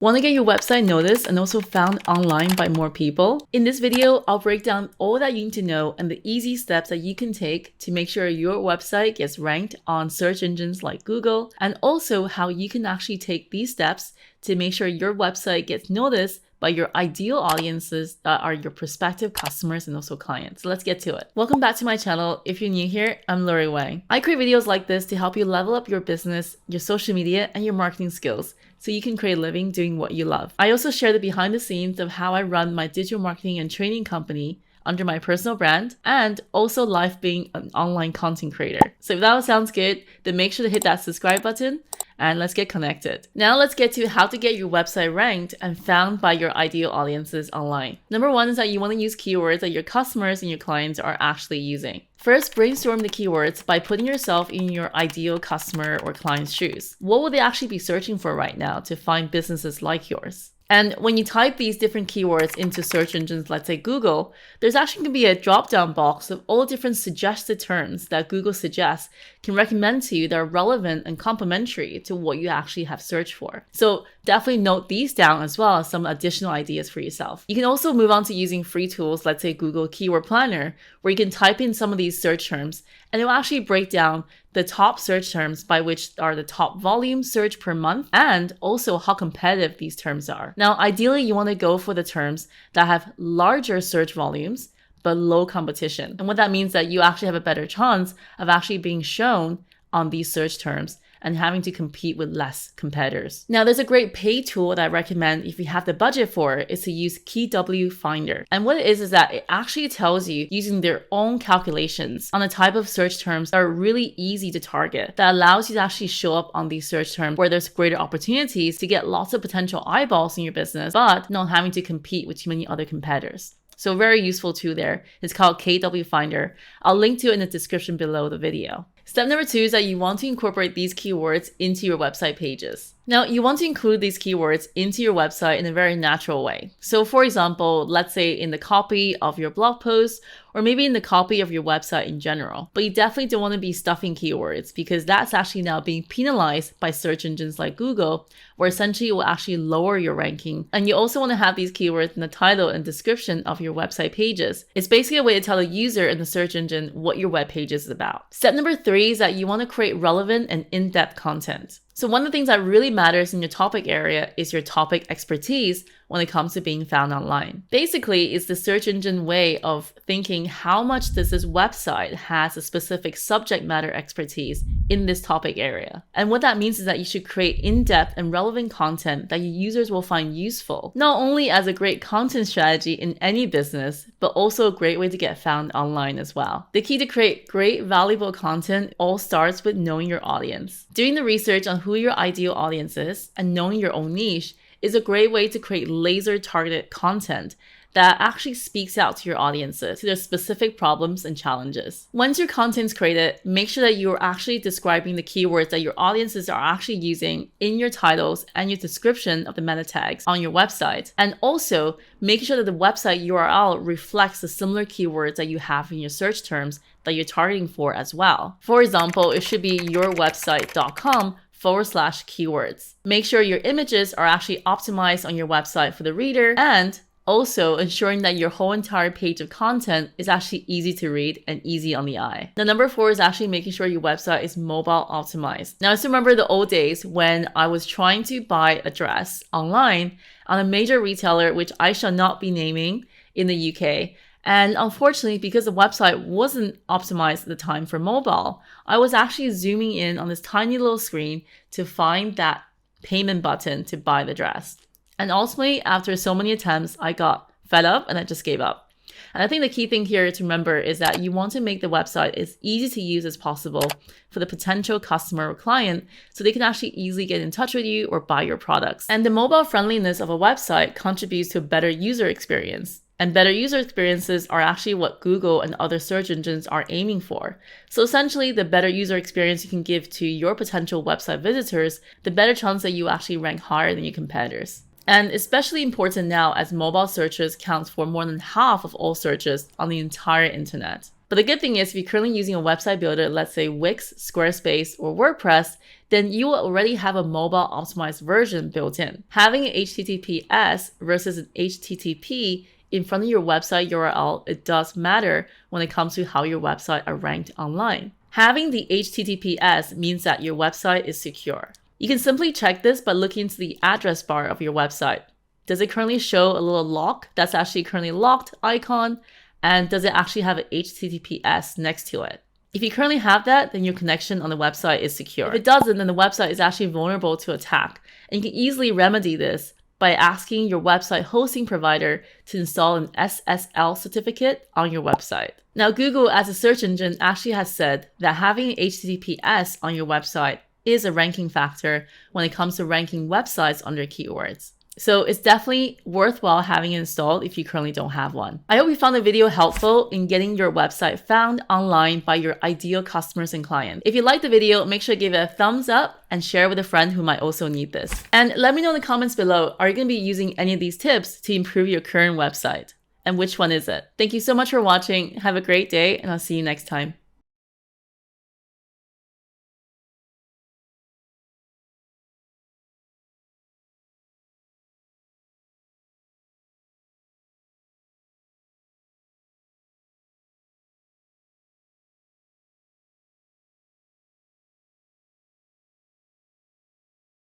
Want to get your website noticed and also found online by more people? In this video, I'll break down all that you need to know and the easy steps that you can take to make sure your website gets ranked on search engines like Google, and also how you can actually take these steps to make sure your website gets noticed by your ideal audiences that are your prospective customers and also clients. So let's get to it. Welcome back to my channel. If you're new here, I'm Laurie Wang. I create videos like this to help you level up your business, your social media, and your marketing skills so you can create a living doing what you love. I also share the behind the scenes of how I run my digital marketing and training company under my personal brand, and also life being an online content creator. So if that all sounds good, then make sure to hit that subscribe button and let's get connected. Now let's get to how to get your website ranked and found by your ideal audiences online. Number one is that you want to use keywords that your customers and your clients are actually using. First, brainstorm the keywords by putting yourself in your ideal customer or client's shoes. What would they actually be searching for right now to find businesses like yours? And when you type these different keywords into search engines, let's say Google, there's actually going to be a drop-down box of all different suggested terms that Google suggests can recommend to you that are relevant and complementary to what you actually have searched for. So definitely note these down as well as some additional ideas for yourself. You can also move on to using free tools, let's say Google Keyword Planner, where you can type in some of these search terms and it will actually break down the top search terms by which are the top volume search per month and also how competitive these terms are. Now, ideally, you want to go for the terms that have larger search volumes but low competition. And what that means is that you actually have a better chance of actually being shown on these search terms and having to compete with less competitors. Now, there's a great paid tool that I recommend if you have the budget for it, is to use KW Finder. And what it is that it actually tells you using their own calculations on the type of search terms that are really easy to target, that allows you to actually show up on these search terms where there's greater opportunities to get lots of potential eyeballs in your business, but not having to compete with too many other competitors. So very useful tool there. It's called KW Finder. I'll link to it in the description below the video. Step number 2 is that you want to incorporate these keywords into your website pages. Now, you want to include these keywords into your website in a very natural way. So for example, let's say in the copy of your blog post, or maybe in the copy of your website in general. But you definitely don't want to be stuffing keywords because that's actually now being penalized by search engines like Google, where essentially it will actually lower your ranking. And you also want to have these keywords in the title and description of your website pages. It's basically a way to tell a user in the search engine what your web page is about. Step number 3 is that you want to create relevant and in-depth content. So one of the things that really matters in your topic area is your topic expertise when it comes to being found online. Basically, it's the search engine way of thinking how much does this website has a specific subject matter expertise in this topic area. And what that means is that you should create in-depth and relevant content that your users will find useful, not only as a great content strategy in any business, but also a great way to get found online as well. The key to create great, valuable content all starts with knowing your audience. Doing the research on who your ideal audience is and knowing your own niche is a great way to create laser targeted content that actually speaks out to your audiences, to their specific problems and challenges. Once your content's created, make sure that you're actually describing the keywords that your audiences are actually using in your titles and your description of the meta tags on your website. And also make sure that the website URL reflects the similar keywords that you have in your search terms that you're targeting for as well. For example, it should be yourwebsite.com/keywords. Make sure your images are actually optimized on your website for the reader, and also ensuring that your whole entire page of content is actually easy to read and easy on the eye. Now, number 4 is actually making sure your website is mobile optimized. Now, I still remember the old days when I was trying to buy a dress online on a major retailer, which I shall not be naming, in the UK. And unfortunately, because the website wasn't optimized at the time for mobile, I was actually zooming in on this tiny little screen to find that payment button to buy the dress. And ultimately, after so many attempts, I got fed up and I just gave up. And I think the key thing here to remember is that you want to make the website as easy to use as possible for the potential customer or client so they can actually easily get in touch with you or buy your products. And the mobile friendliness of a website contributes to a better user experience. And better user experiences are actually what Google and other search engines are aiming for. So essentially, the better user experience you can give to your potential website visitors, the better chance that you actually rank higher than your competitors. And especially important now as mobile searches counts for more than half of all searches on the entire internet. But the good thing is if you're currently using a website builder, let's say Wix, Squarespace, or WordPress, then you will already have a mobile optimized version built in. Having an HTTPS versus an HTTP in front of your website URL, it does matter when it comes to how your website are ranked online. Having the HTTPS means that your website is secure. You can simply check this by looking into the address bar of your website. Does it currently show a little lock that's actually currently locked icon? And does it actually have an HTTPS next to it? If you currently have that, then your connection on the website is secure. If it doesn't, then the website is actually vulnerable to attack. And you can easily remedy this by asking your website hosting provider to install an SSL certificate on your website. Now, Google as a search engine actually has said that having HTTPS on your website is a ranking factor when it comes to ranking websites under keywords. So it's definitely worthwhile having it installed if you currently don't have one. I hope you found the video helpful in getting your website found online by your ideal customers and clients. If you liked the video, make sure to give it a thumbs up and share with a friend who might also need this. And let me know in the comments below, are you going to be using any of these tips to improve your current website? And which one is it? Thank you so much for watching. Have a great day, and I'll see you next time.